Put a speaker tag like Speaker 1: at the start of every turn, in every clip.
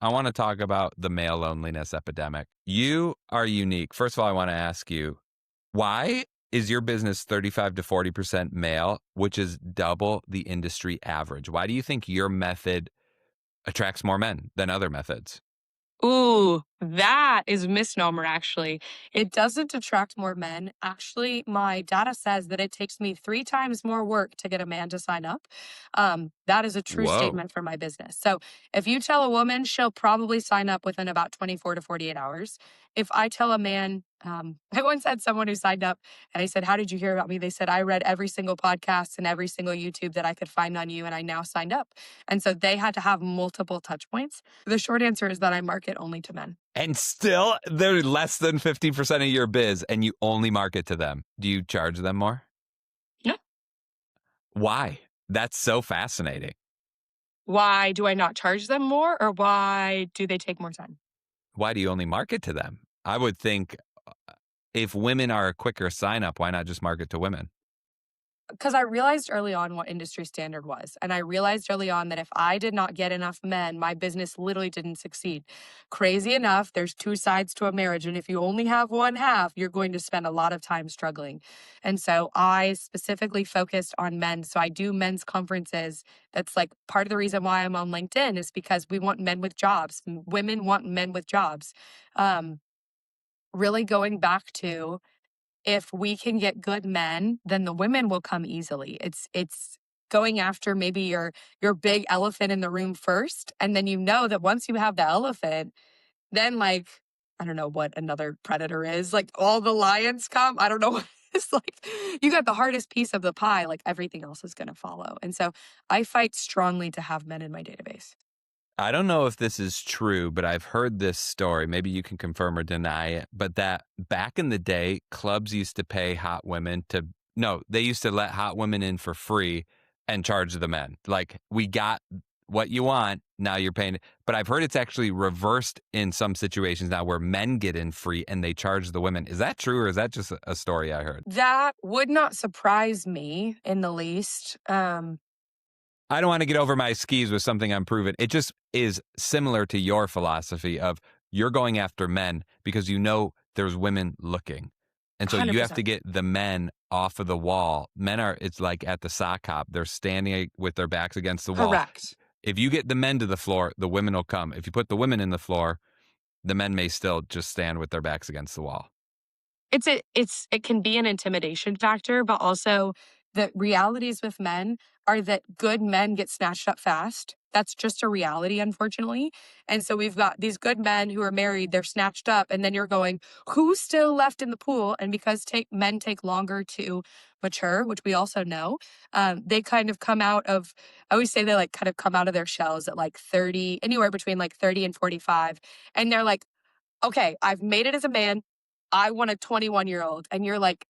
Speaker 1: I want to talk about the male loneliness epidemic. You are unique. First of all, I want to ask you, why is your business 35 to 40% male, which is double the industry average? Why do you think your method attracts more men than other methods?
Speaker 2: Ooh, that is a misnomer, actually. It doesn't attract more men. Actually, my data says that it takes me 3 times more work to get a man to sign up. That is a true
Speaker 1: Whoa.
Speaker 2: statement for my business. So if you tell a woman, she'll probably sign up within about 24 to 48 hours. If I tell a man, I once had someone who signed up and I said, "How did you hear about me?" They said, "I read every single podcast and every single YouTube that I could find on you, and I now signed up." And so they had to have multiple touch points. The short answer is that I market only to men.
Speaker 1: And still, they're less than 50% of your biz, and you only market to them. Do you charge them more?
Speaker 2: Yeah.
Speaker 1: Why? That's so fascinating.
Speaker 2: Why do I not charge them more, or why do they take more time?
Speaker 1: Why do you only market to them? I would think if women are a quicker sign up, why not just market to women?
Speaker 2: Because I realized early on what industry standard was. And I realized early on that if I did not get enough men, my business literally didn't succeed. Crazy enough, there's two sides to a marriage. And if you only have one half, you're going to spend a lot of time struggling. And so I specifically focused on men. So I do men's conferences. That's like part of the reason why I'm on LinkedIn is because we want men with jobs. Women want men with jobs. Um, really going back to if we can get good men, then the women will come easily. It's going after maybe your big elephant in the room first, and then you know that once you have the elephant, then like I don't know what another predator is. Like all the lions come. I don't know what it's like. You got the hardest piece of the pie, like everything else is going to follow. And so I fight strongly to have men in my database.
Speaker 1: I don't know if this is true, but I've heard this story. Maybe you can confirm or deny it. But that back in the day, clubs used to pay hot women to, no, they used to let hot women in for free and charge the men. Like, we got what you want. Now you're paying. But I've heard it's actually reversed in some situations now where men get in free and they charge the women. Is that true or is that just a story I heard?
Speaker 2: That would not surprise me in the least.
Speaker 1: I don't want to get over my skis with something unproven. It just is similar to your philosophy of you're going after men because you know there's women looking. And so you have to
Speaker 2: 100%.
Speaker 1: get the men off of the wall. Men are, it's like at the sock hop. They're standing with their backs against the wall.
Speaker 2: Correct.
Speaker 1: If you get the men to the floor, the women will come. If you put the women in the floor, the men may still just stand with their backs against the wall.
Speaker 2: It can be an intimidation factor, but also the realities with men are that good men get snatched up fast. That's just a reality, unfortunately. And so we've got these good men who are married, they're snatched up, and then you're going, who's still left in the pool? And because men take longer to mature, which we also know, they kind of come out of, I always say they like kind of come out of their shells at like 30, anywhere between like 30 and 45. And they're like, okay, I've made it as a man. I want a 21-year-old. And you're like,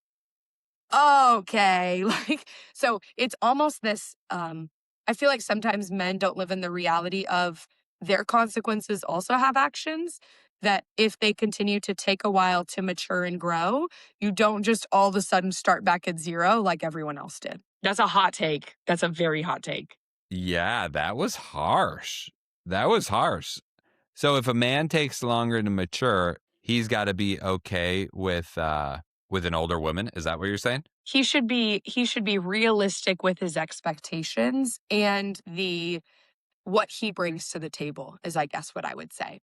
Speaker 2: okay. Like, so it's almost this, I feel like sometimes men don't live in the reality of their consequences also have actions that if they continue to take a while to mature and grow, you don't just all of a sudden start back at zero like everyone else did. That's a hot take. That's a very hot take.
Speaker 1: Yeah, that was harsh. That was harsh. So if a man takes longer to mature, he's got to be okay with an older woman. Is that what you're saying?
Speaker 2: He should be realistic with his expectations and the what he brings to the table is I guess what I would say.